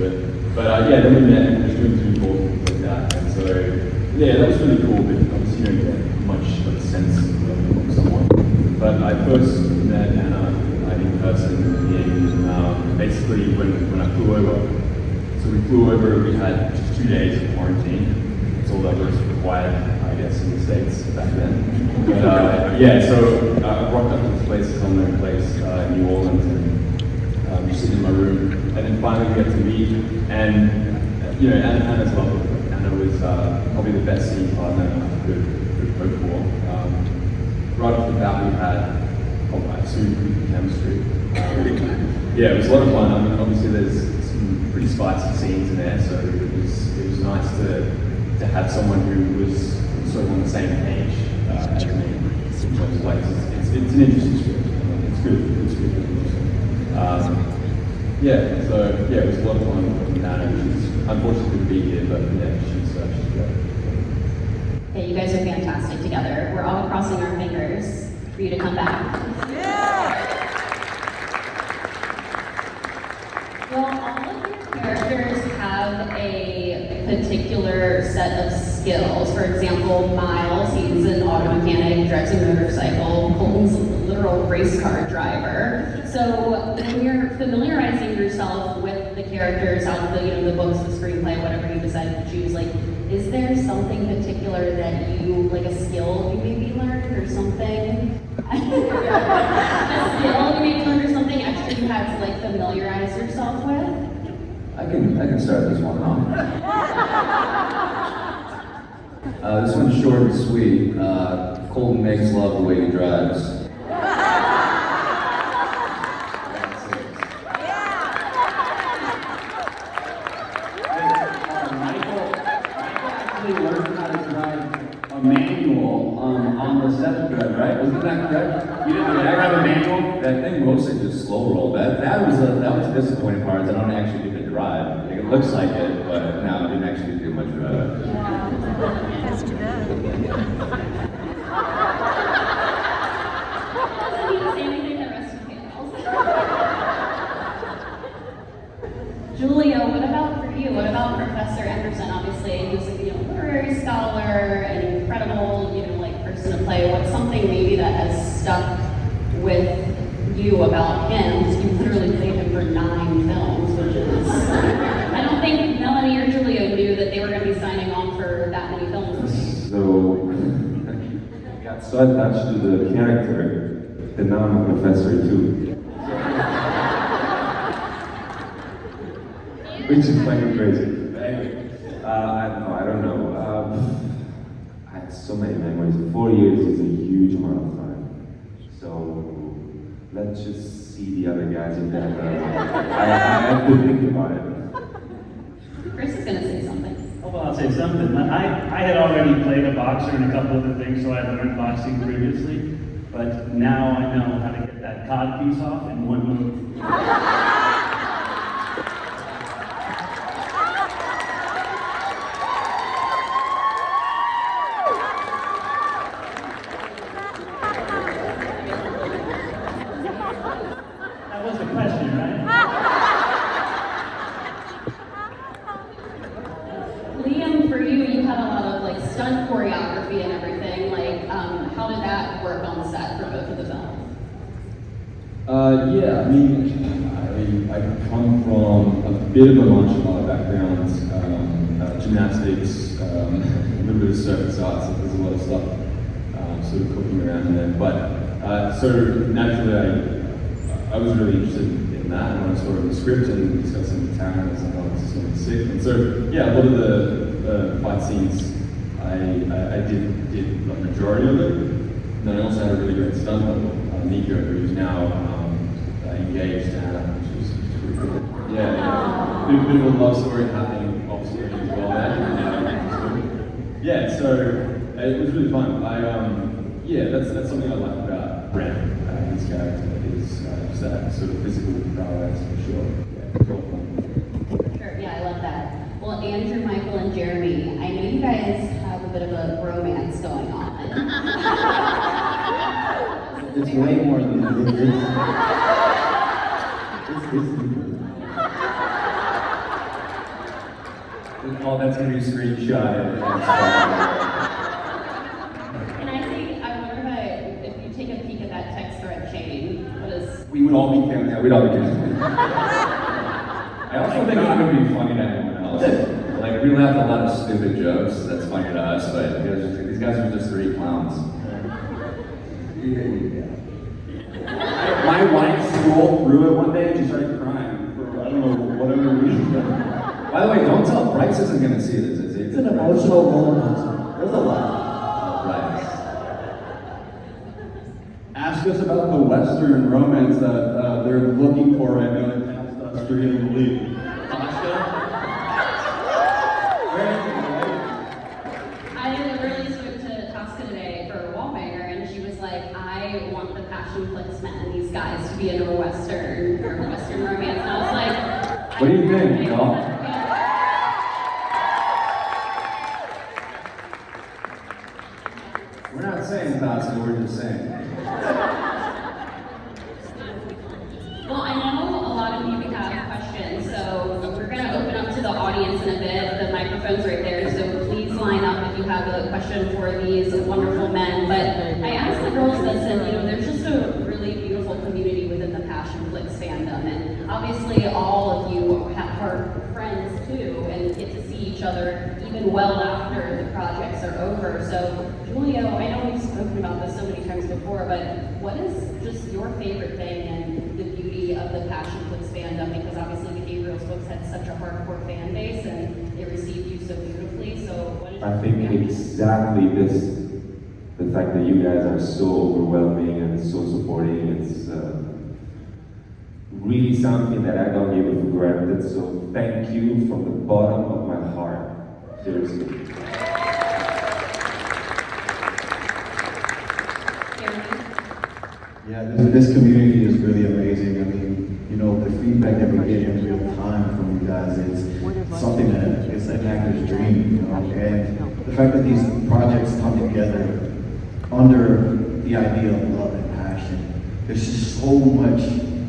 it. But yeah, then we met and just doing Zoom calls and things like that. And so yeah, that was really cool. But obviously you don't get much of a sense of someone. But I first met Anna in person basically when I flew over. So we flew over. We had just 2 days of quarantine. That's all that was required, I guess, in the States back then. But yeah, so I rocked up to this place, it's on their place in New Orleans, and just sitting in my room, and then finally we got to meet, and you know, Anna's lovely. Anna was probably the best scene partner I could hope for. Right off the bat, we had absolute chemistry. Yeah, it was a lot of fun. I mean, obviously there's some pretty spicy scenes in there, so it was nice to have someone who was sort of on the same page as me. In terms of like, it's an interesting script. It's good. Yeah, so yeah, it was a lot of fun with Anna. She's unfortunately couldn't be here, but yeah, she's great. Okay, you guys are fantastic together. We're all crossing our fingers for you to come back. Yeah! Well, all of your characters have a particular set of skills. For example, Miles, he's an auto mechanic, drives a motorcycle. Colton's a literal race car driver. So when you're familiarizing yourself with the characters out of the books, the screenplay, whatever you decide to choose, like, is there something particular that you, like a skill you maybe learned or something? A skill you maybe learned or something extra you had to like familiarize yourself with? I can start this one off. This one's short and sweet. Colton makes love the way he drives. Right? Wasn't that correct? You didn't have a manual? That thing mostly just slow roll. That was the disappointing part. I don't actually get to drive. Like, it looks like it, but no, I didn't actually do much driving. That's too bad. Doesn't need to say anything the rest of the panels. Giulio, what about for you? What about Professor Anderson? Obviously, he was a literary scholar, an incredible, person to play. What's something maybe that has stuck with you about him? Because you literally played him for 9 films, which is... I don't think Melanie or Giulio knew that they were going to be signing on for that many films. So, I got so attached to the character that now I'm a professor too. Which is fucking crazy. But anyway, I don't know. I had so many memories. 4 years is a huge amount of time. So let's just see the other guys in that. I have to think about it. Chris is going to say something. Oh, well, I'll say something. I had already played a boxer in a couple other things, so I had learned boxing previously. But now I know how to get that cod piece off in one move. Yeah, I mean, I come from a bit of a martial art background, gymnastics, a little bit of circus arts, so there's a lot of stuff sort of cooking around in there. But so naturally, I was really interested in that, and when I saw the script and discussing the talent, I was like, oh, this is going to be sick. And so yeah, a lot of the fight scenes, I did like majority of it. And then I also had a really great stunt double, Nico, who's now engaged to Anna, which was pretty cool. Yeah. Bit of a love story happening off screen as well there. Yeah, so it was really fun. Yeah, that's something I like about Ren, his character, is just that sort of physical prowess for sure. Yeah, it's all fun. Sure, yeah, I love that. Well, Andrew, Michael, and Jeremy, I know you guys have a bit of a romance going on. It's way more than that. Oh, that's gonna be screenshotted. And I wonder if you take a peek at that text thread chain, what is... We would all be cancelled. Yeah, we'd all be canceled. I also think it's gonna be funny to anyone else. Like, we laugh at a lot of stupid jokes. That's funny to us, but these guys are just 3 clowns. My wife scrolled through it one day and she started crying for, I don't know, whatever reason. By the way, don't tell Bryce isn't gonna see this. It's an emotional roller coaster. There's a lot. Bryce. Ask us about the Western romance that they're looking for right now. They passed us, you're gonna believe. Tasha? I literally spoke to Tosca today for Wallbanger, and she was like, I want the PassionCon men, these guys, to be in a Western romance. And I was like, What do you think, y'all? We're not saying Tosca, we're just saying. Well, I know a lot of you have questions, so we're going to open up to the audience in a bit. The microphone's right there, so please line up if you have a question for these wonderful men. But I asked the girls this, and there's just a really beautiful community within the PassionFlix fandom, and obviously all of you are friends too, and get to see each other even well after the projects are over. So, Giulio, I know we've spoken about this so many times before, but what is just your favorite thing and the beauty of the PassionFlix fandom? Because obviously Behavioral's books had such a hardcore fan base, and they received you so beautifully. So, what is I think exactly this, the fact that you guys are so overwhelming and so supporting, it's really something that I don't give it for granted. So thank you from the bottom of my heart. Seriously. Yeah, this community is really amazing. I mean, the feedback that we get in real time from you guys is something that is an actor's dream, and the fact that these projects come together under the idea of love and passion, there's just so much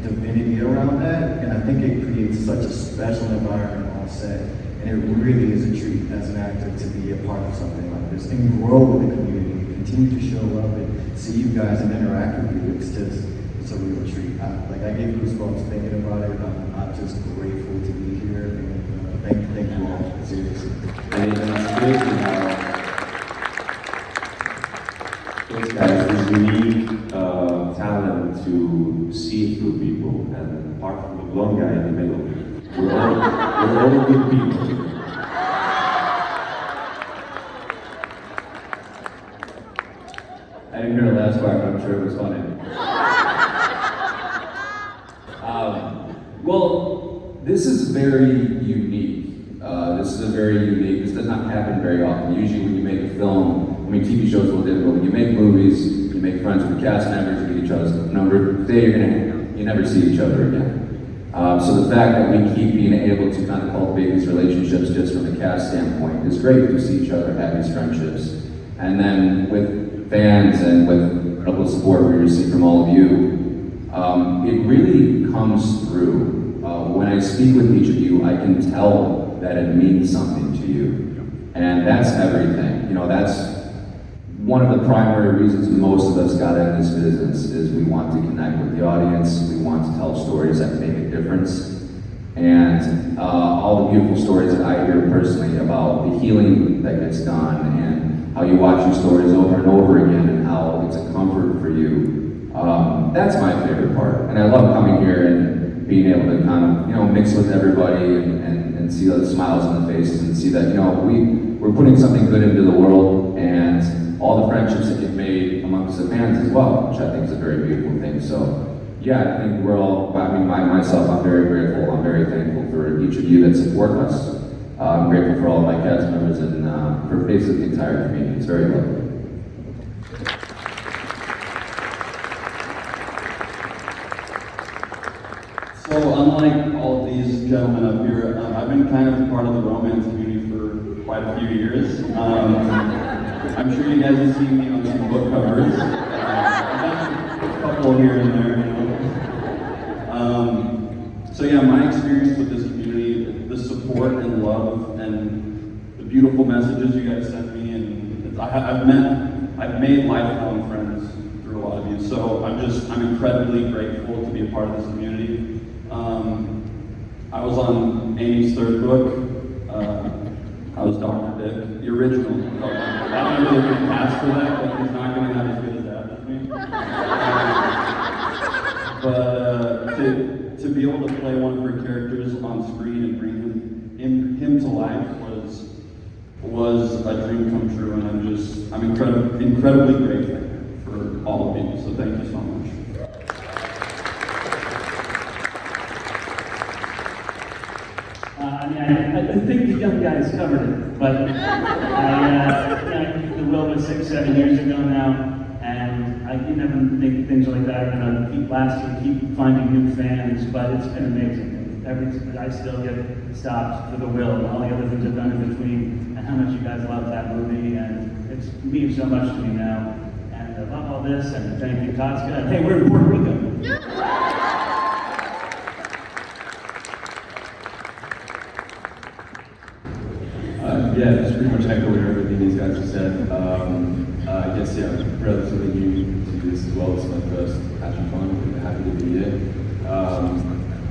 divinity around that, and I think it creates such a special environment on set, and it really is a treat as an actor to be a part of something like this and grow with the community, continue to show up and see you guys and interact with you. It's a real treat. I get goosebumps thinking about it. I'm just grateful to be here, and thank you all, seriously. And it's crazy how those guys this unique talent to see through people, and apart from the blonde guy in the middle, we're all good people. I didn't hear the last part, but I'm sure it was funny. Well, this is very unique. This does not happen very often. Usually when you make a film, TV shows will difficult. When you make movies, you make friends with the cast members, you get each other's number. Today you never see each other again. So the fact that we keep being able to kind of cultivate these relationships just from the cast standpoint is great to see each other have these friendships. And then with fans and with incredible support we receive from all of you, it really comes through. When I speak with each of you, I can tell that it means something to you. And that's everything. That's one of the primary reasons most of us got in this business is we want to connect with the audience. We want to tell stories that make a difference. And all the beautiful stories that I hear personally about the healing that gets done and how you watch your stories over and over again and how it's a comfort for you. That's my favorite part. And I love coming here and being able to kind of, mix with everybody and see the smiles on the faces and see that, we're putting something good into the world and all the friendships that get made amongst the fans as well, which I think is a very beautiful thing. So, yeah, I think we're all, myself, I'm very grateful. I'm very thankful for each of you that support us. I'm grateful for all of my cast members and for basically the entire community. It's very lovely. So unlike all of these gentlemen up here, I've been kind of part of the romance community for quite a few years. I'm sure you guys have seen me on some book covers. I've done a couple here and there, So yeah, my experience with this community, the support and love and beautiful messages you guys sent me, and I've made lifelong friends through a lot of you. So I'm incredibly grateful to be a part of this community. I was on Amy's third book. I was Dr. Dick, the original. I don't know if they're going to pass for that, but he's not going to have as good as that as me. But to be able to play one of her characters on screen and bring him to life was a dream come true, and I'm incredibly grateful for all of you. So thank you so much. I think the young guys covered it, but I the will was 6-7 years ago now, and you never think things like that are gonna keep lasting, keep finding new fans, but it's been amazing. I still get stopped for the will and all the other things I've done in between, and how much you guys love that movie, and it's means so much to me now. And above all this, and thank you, Kotska. Hey, we're in Puerto Rico. Yeah, just pretty much echoing everything these guys have said. I guess, yeah, I'm relatively new to this as well. It's my first PassionCon. I'm happy to be here.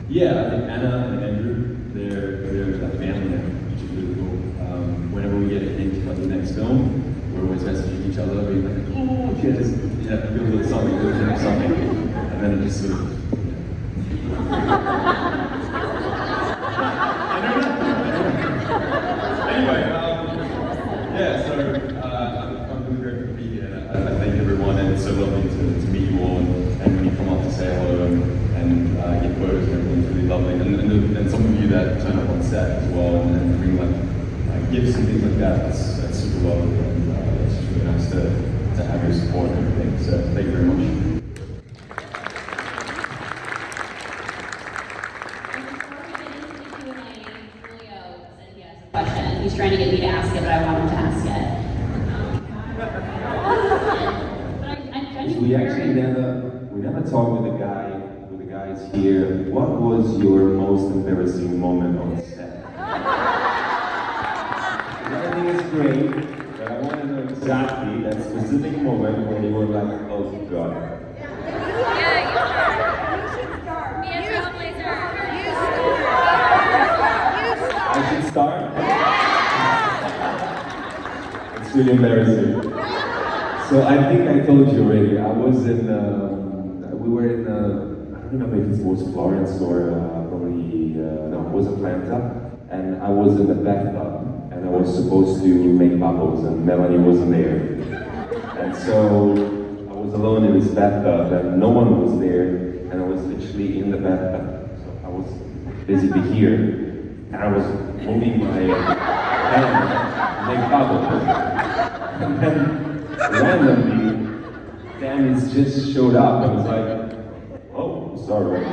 Yeah, I think Anna and Andrew, they're a family now, which is really cool. Whenever we get a hint of the next film, we're always messaging each other, being like, oh, yes, yeah, feel a little something, and then it just sort of, Anyway, yeah, so I'm really grateful to be here. I thank everyone, and it's so lovely to meet you all, and when you come up to say hello and get photos and everything's really lovely. And some of you that turn up on set as well and bring like gifts and things like that, that's super lovely, and it's just really nice to have your support and everything. So thank you very much. Question. He's trying to get me to ask it, but I want him to ask it. We actually never talked with the guys here. What was your most embarrassing moment on set? Everything is great, but I want to know exactly that specific moment when you were like, oh God. I should start? It's really embarrassing. So I think I told you already, I was in, we were in, I don't remember if it was Florence or probably, no, it was Atlanta, and I was in the bathtub, and I was supposed to make bubbles, and Melanie wasn't there. And so I was alone in this bathtub, and no one was there, and I was literally in the bathtub. So I was basically here, and I was moving my hand to make bubbles. And then randomly, Dennis just showed up. I was like, oh, sorry.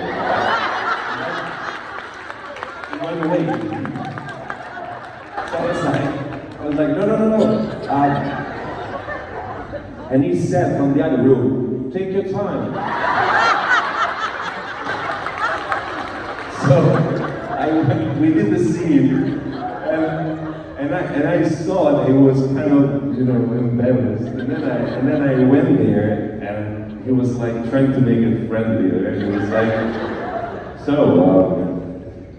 He went away. So I was like, no. And he said from the other room, take your time. So we did the scene, and I saw that he was kind of, embarrassed. And then I went there, and he was like trying to make it friendly. And he was like, so,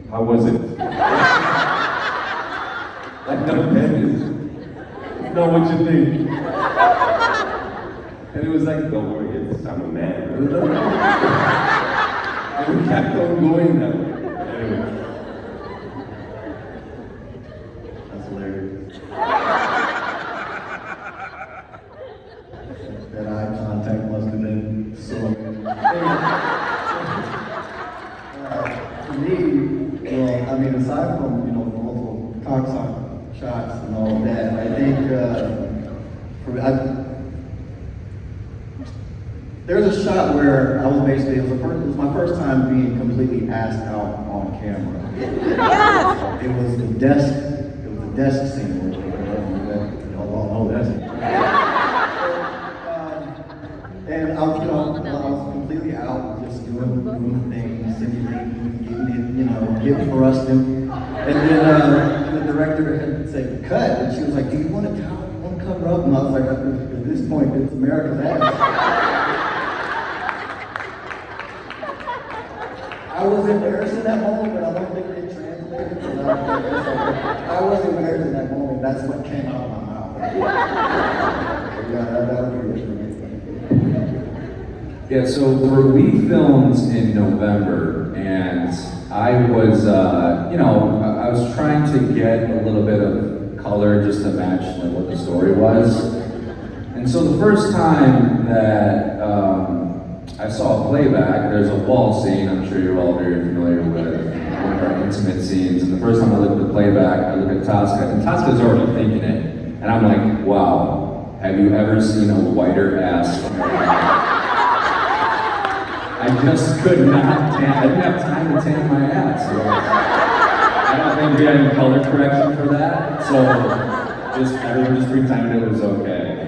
how was it? Like, no, Dennis. No, what you think? And he was like, don't worry, I'm a man. And we kept on going that way. Anyway. That's hilarious. That eye contact must have been so for me, well, I mean, aside from, multiple cocksock shots and all of that, I think, there's a shot where I was basically, it was my first time being completely passed out on camera. It was the desk scene, which y'all all know that. And I was completely out, just doing things, simulating, getting it, getting thrusting. And then the director had said, cut, and she was like, do you want to cover up? And I was like, at this point, it's America's ass. I was embarrassed in that moment, but I don't think it translated. So I was embarrassed in that moment. That's what came out of my mouth. Yeah, that would be it for me. Yeah, so we filmed in November, and I was, I was trying to get a little bit of color just to match like what the story was. And so the first time that I saw a playback, there's a ball scene. I'm sure you're all very familiar with one of our intimate scenes. And the first time I looked at the playback, I look at Tosca, and Tosca's already thinking it. And I'm like, wow, have you ever seen a whiter ass? I just could not tan. I didn't have time to tan my ass. So I don't think we had any color correction for that. So everyone just pretended it was okay.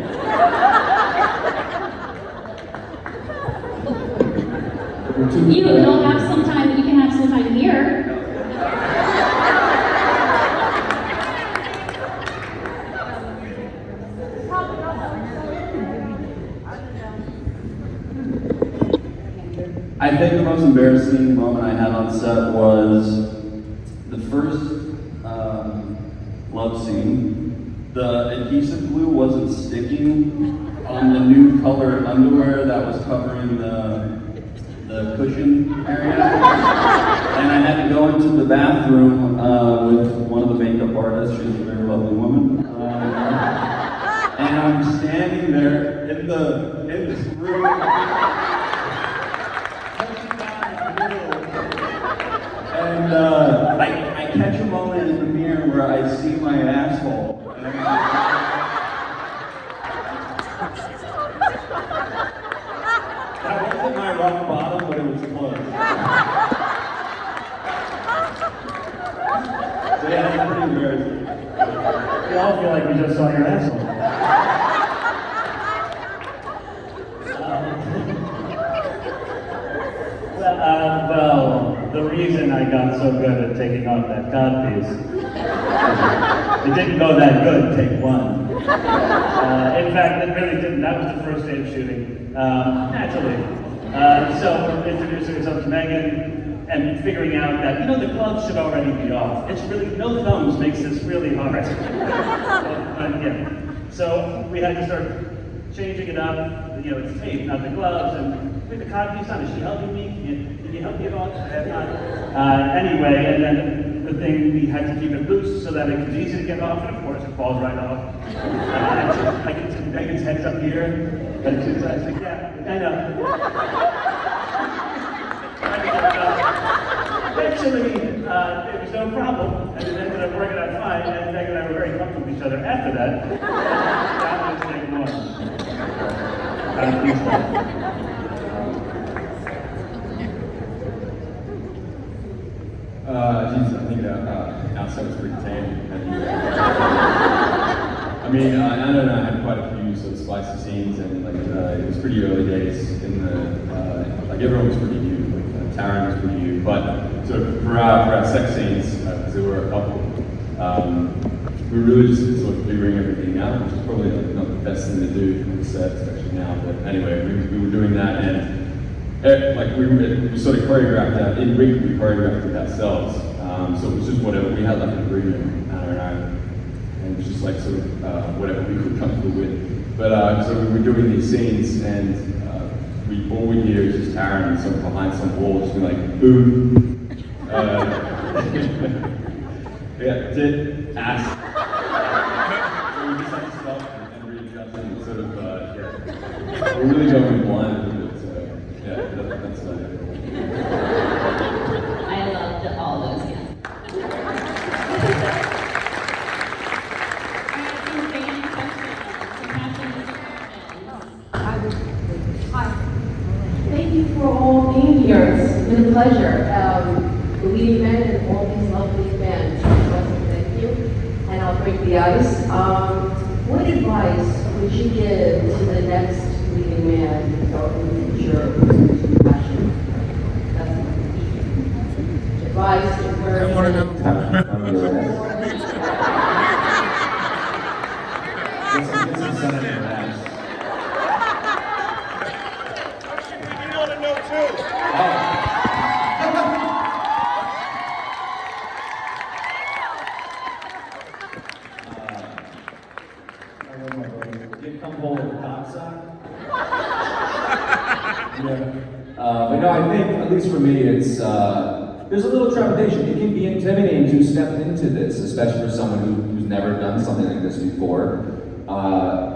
You don't have some time, you can have some time here. I think the most embarrassing moment I had on set was the first love scene. The adhesive glue wasn't sticking on the new colored underwear that was covering the cushion area. And I had to go into the bathroom with one of the makeup artists. She's a very lovely woman. And I'm standing there in this room. And I catch a moment in the mirror where I see my asshole. That wasn't my rock bottom, but it was close. So yeah, it's pretty embarrassing. We all feel like we just saw your asshole. Well, the reason I got so good at taking off that codpiece, it didn't go that good, take one. In fact, it really didn't. That was the first day of shooting, naturally. So introducing yourself to Megan and figuring out that, the gloves should already be off. It's really, no thumbs makes this really hard. So we had to start changing it up. It's tape, not the gloves, and put the codpiece on. Is she helping me? Can you help me at all? I have not. Anyway, and then the thing, we had to keep it loose so that it was easy to get off, and of course it falls right off. I can see Megan's head's up here, and she's like, yeah, I know. Eventually, it was no problem, and it ended up working out fine, and Megan and I were very comfortable with each other after that. That was thing one. Geez, I think that outset was pretty tame. I mean, I don't know, I had quite a few sort of spicy scenes, and it was pretty early days in the, everyone was pretty new, Taryn was pretty new, but so for our sex scenes, because there were a couple, we were really just sort of figuring everything out, which is probably not the best thing to do on the set, especially now, but anyway, we were doing that, and we sort of choreographed that, in Rico we choreographed it ourselves, so it was just whatever, we had like an agreement, Anna and I, and it was just like sort of whatever we were comfortable with. But so we were doing these scenes, and all we hear is just Taryn sort of behind some wall, just being like, boom. Yeah, tit, ass. So we just have to stop and readjust and sort of, we're really going blind with it, so that's it. I loved all those, yes. Thank you for all being here. It's been a pleasure. The leading men and all these lovely men. Thank you. And I'll break the ice. What advice would you give to the next leading man or in the future who's passion? That's my question. Advice, encouragement. pound your ass. Get some sun in your ass. We want to know too. Get comfortable with the top side. But no, I think, at least for me, it's, there's a little trepidation. It can be intimidating to step into this, especially for someone who's never done something like this before.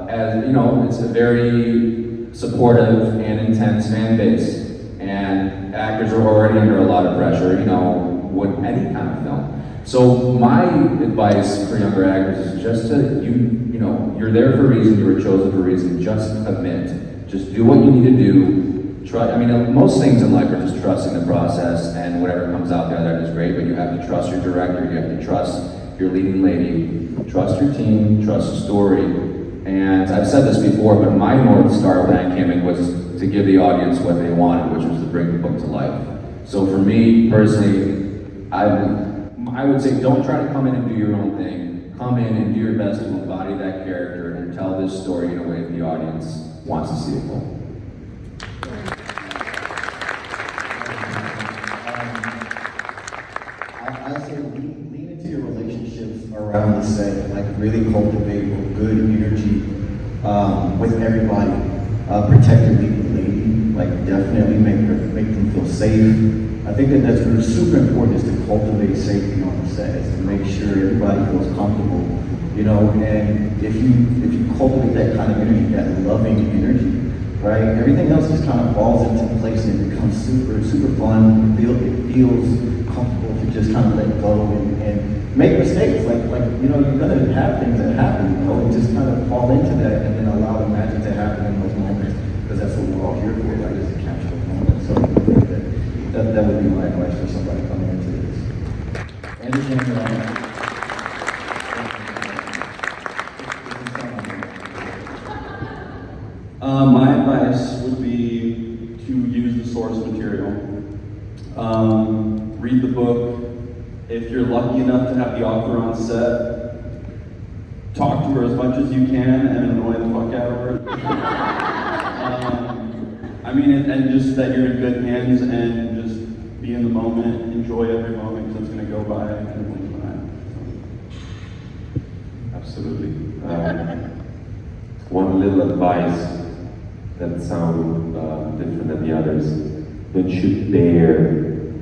As you know, it's a very supportive and intense fan base, and actors are already under a lot of pressure, you know, with any kind of film. So my advice for younger actors is just to, you know, you're there for a reason, you were chosen for a reason, just commit. Just do what you need to do. Try, I mean, most things in life are just trusting the process, and whatever comes out the other end is great, but you have to trust your director, you have to trust your leading lady, trust your team, trust the story. And I've said this before, but my North Star when I came in was to give the audience what they wanted, which was to bring the book to life. So for me, personally, I would say don't try to come in and do your own thing. Come in and do your best to embody that character and tell this story in a way that the audience wants to see it go. I say lean into your relationships around the set, like really cultivate good energy with everybody. Protect your leading lady, like definitely make them feel safe. I think that's super important, is to cultivate safety on the set, is to make sure everybody feels comfortable, you know. And if you cultivate that kind of energy, that loving energy, right, everything else just kind of falls into place and it becomes super fun. It feels comfortable to just kind of let go and make mistakes. Like you know, you're gonna have things that happen, you know, and just kind of fall into that and then allow the magic to happen in those moments, because that's what we're all here for, right, is to capture those moments. So I think that would be my advice for somebody coming into this. Anything my advice would be to use the source material. Read the book. If you're lucky enough to have the author on set, talk to her as much as you can and annoy the fuck out of her. I mean, and just that you're in good hands and just be in the moment, enjoy every moment, because it's going to go by in a blink of an eye. Absolutely. One little advice that sounds different than the others: don't you dare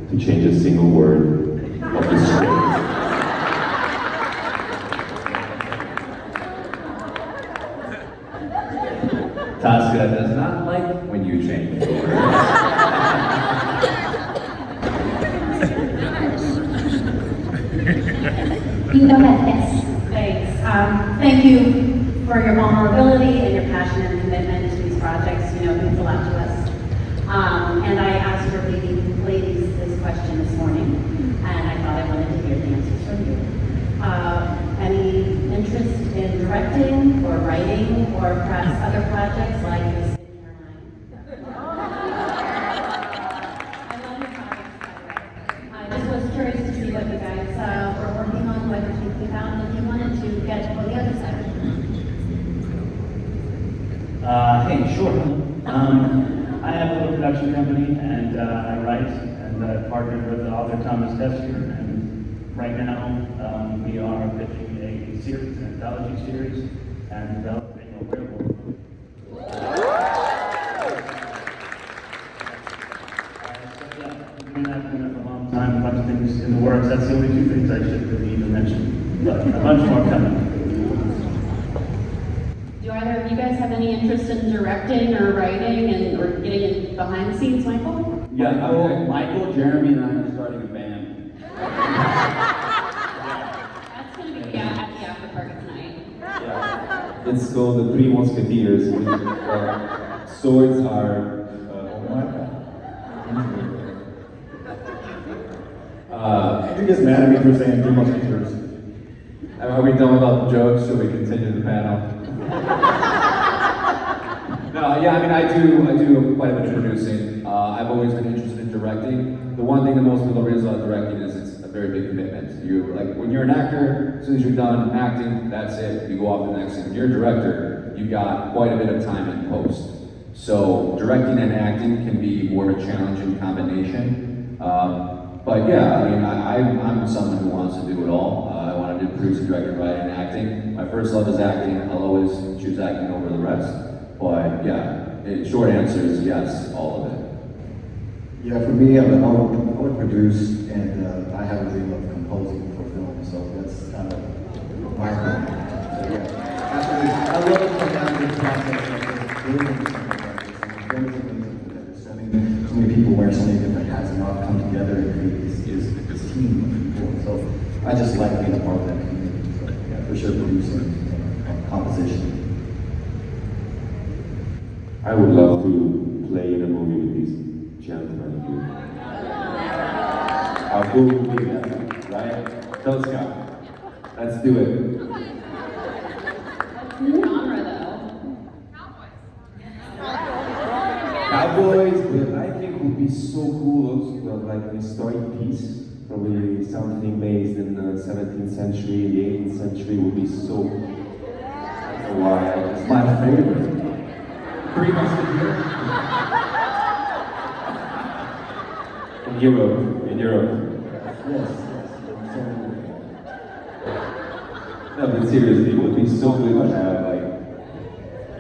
to change a single word of the script. Tasca does not like when you change the words. You go ahead, yes. Thanks. Thank you for your vulnerability and your passion and commitment to these projects. You know, it means a lot to us. And I asked your ladies this question this morning, and I thought I wanted to hear the answers from you. Any interest in directing or writing or perhaps other projects like this in your mind? I love your projects, by the way. I just was curious to see what you guys were working on, what you're thinking about, and if you wanted to get on the other side. Hey, sure. I have a little production company, and I write, and I partnered with the author Thomas Tessier, and right now we are pitching a series, an anthology series, and developing a werewolf movie. I've been doing that for a long time, a bunch of things in the works. That's the only two things I should really even mention, but a bunch more coming. Do either of you guys have any interest in directing or writing or getting in behind the scenes, Michael? Yeah, Michael, Jeremy, and I are starting a band. That's going to be at the after party tonight. Yeah. It's called the Three Musketeers. Swords are. You're just mad at me for saying too much pictures. Are we done with all the jokes? Should we continue the panel? No, yeah, I mean, I do quite a bit of producing. I've always been interested in directing. The one thing that most people don't realize about directing is it's a very big commitment. You like when you're an actor, as soon as you're done acting, that's it. You go off to the next thing. When you're a director, you've got quite a bit of time in post. So directing and acting can be more of a challenging combination. But yeah, I mean, I'm someone who wants to do it all. I want to do produce, direct, write, and acting. My first love is acting. I'll always choose acting over the rest. But yeah, short answer is yes, all of it. Yeah, for me, I would produce, and I have a dream of composing for film, so that's kind of my thing. So yeah, absolutely. I love it come down to the process of just building something like this, and building something together. So many people wear so many different hats and all come together and create this team of people. So I just like being a part of that community. So yeah, for sure, producing composition. I would love to play in a movie with these gentlemen here. How cool would be that, right? Tell Scott. Let's do it. Genre though. Cowboys, but I think would be so cool also, like an historic piece. Probably something based in the 17th century, the 18th century would be so. I don't know why, I just My favorite. Pretty much in Europe. In Europe. Yes. No, but seriously, it would be so good to have, like,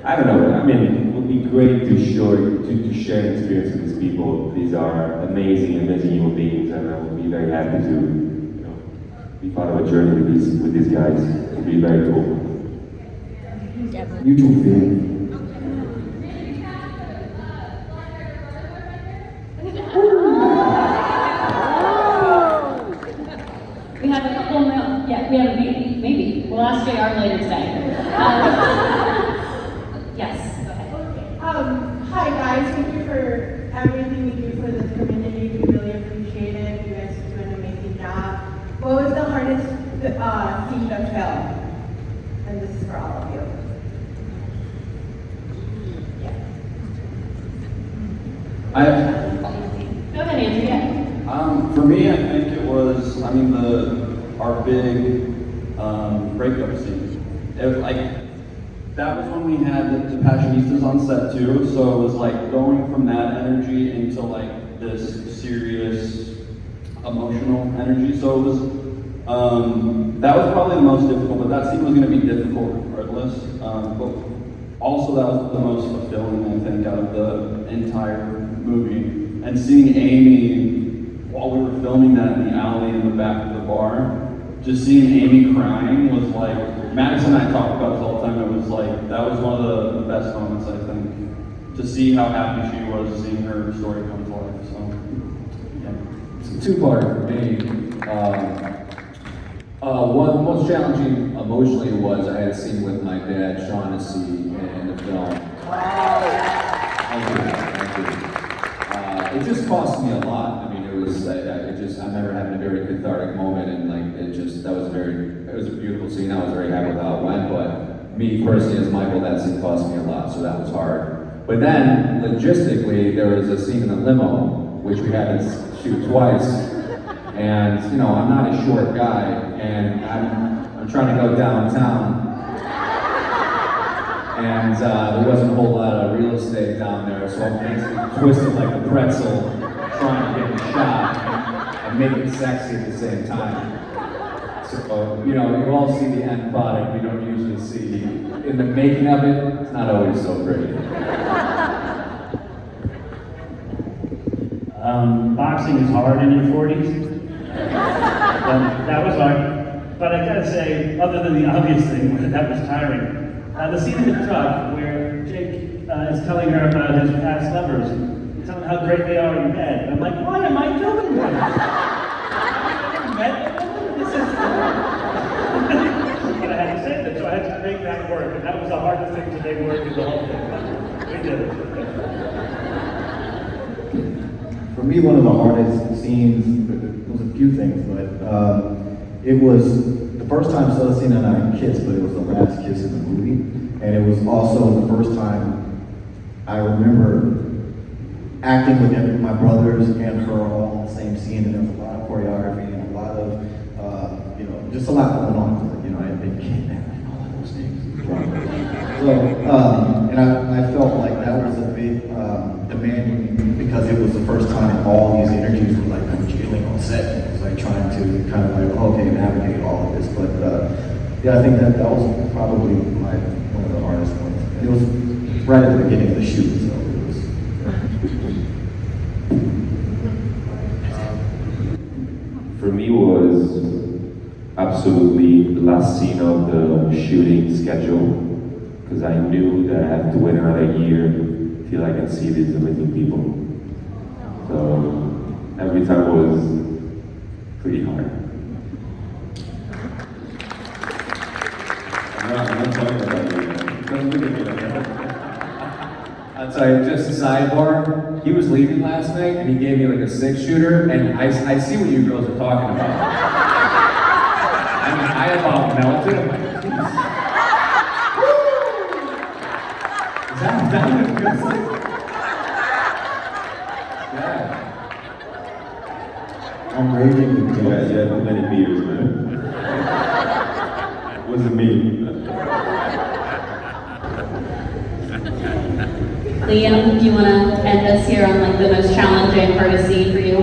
I don't know, I mean, it would be great to share an experience with these people. These are amazing human beings, and I would be very happy to, you know, be part of a journey with these guys. It would be very cool. Mutual feeling. We have a couple more, yeah, we have a meeting, maybe. We'll ask JR later today. Yes, go ahead. Hi guys, thank you for everything you do for the community. We really appreciate it. You guys do an amazing job. What was the hardest scene of film? And this is for all of you. Go ahead, Andrew, yeah. For me, I think it was, our big breakup scene. That was when we had the Passionistas on set too, so it was like going from that energy into like this serious emotional energy. So it was, that was probably the most difficult, but that scene was going to be difficult regardless. But also that was the most fulfilling, I think, out of the entire movie. And seeing Amy, while we were filming that in the alley in the back of the bar, just seeing Amy crying was like, Madison and I talk about this all the time, it was like, that was one of the best moments, I think, to see how happy she was seeing her story come to life, so, yeah. It's a two-part for me. One most challenging emotionally was I had a scene with my dad, Shaughnessy, in the film. Thank you. It just cost me a lot. I mean, it was, I remember having a very cathartic moment, and like, that was it was a beautiful scene. I was very happy with how it went, but me personally as Michael, that scene cost me a lot, so that was hard. But then, logistically, there was a scene in the limo, which we had to shoot twice, and, you know, I'm not a short guy, and I'm trying to go downtown, and there wasn't a whole lot of real estate down there, so I'm basically twisted like a pretzel, trying to get the shot and make it sexy at the same time. So, you know, you all see the end product, you don't usually see in the making of it, it's not always so pretty. Boxing is hard in your 40s. That was hard. But I gotta say, other than the obvious thing, that was tiring. The scene in the truck where Jake is telling her about his past lovers, telling how great they are in bed. And I'm like, why am I doing this? I've never met them. This is... But I had to say that, so I had to make that work. And that was the hardest thing to make work in the whole thing. We did it. For me, one of the hardest scenes, there was a few things, but it was the first time Celestina and I kissed, but it was the last kiss in the movie. And it was also the first time I remember acting with my brothers and her all in the same scene, and there was a lot of choreography and a lot of just a lot going on. You know, I had been kidnapped and all of those things. So, and I felt like that was a big demanding because it was the first time all these energies were like congealing on set. It was like trying to kind of like, okay, navigate all of this. But yeah, I think that was probably one of the hardest ones. And it was right at the beginning of the shoot, so it was. For me was absolutely the last scene of the shooting schedule, because I knew that I had to wait another year till I can see these amazing people. So every time was pretty hard. I'm not talking about you. Don't look at me like that. I'll tell you, just a sidebar, he was leaving last night and he gave me like a 6-shooter, and I see what you girls are talking about. I mean, I about melted. I'm like, geez. Is that what it feels like? Yeah. I'm raging with You guys had too many beers, man. Wasn't me. Liam, do you want to end us here on like the most challenging hardest scene for you?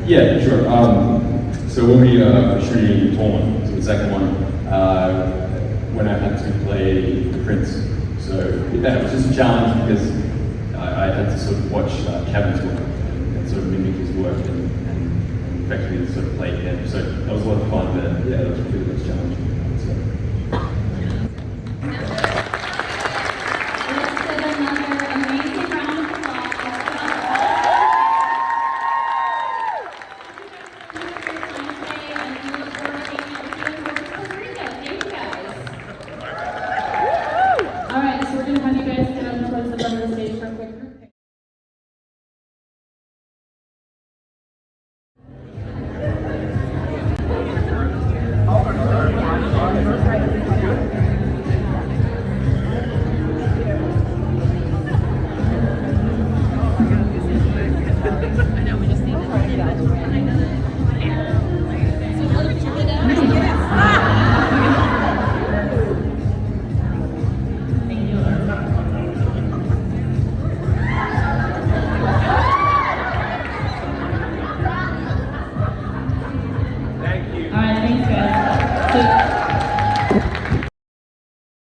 Yeah, sure. So when we were shooting Torn, so the second one, when I had to play the Prince, so yeah, it was just a challenge because I had to sort of watch Kevin's work and sort of mimic his work and effectively sort of play him. So that was a lot of fun, but yeah, that was really the most challenging.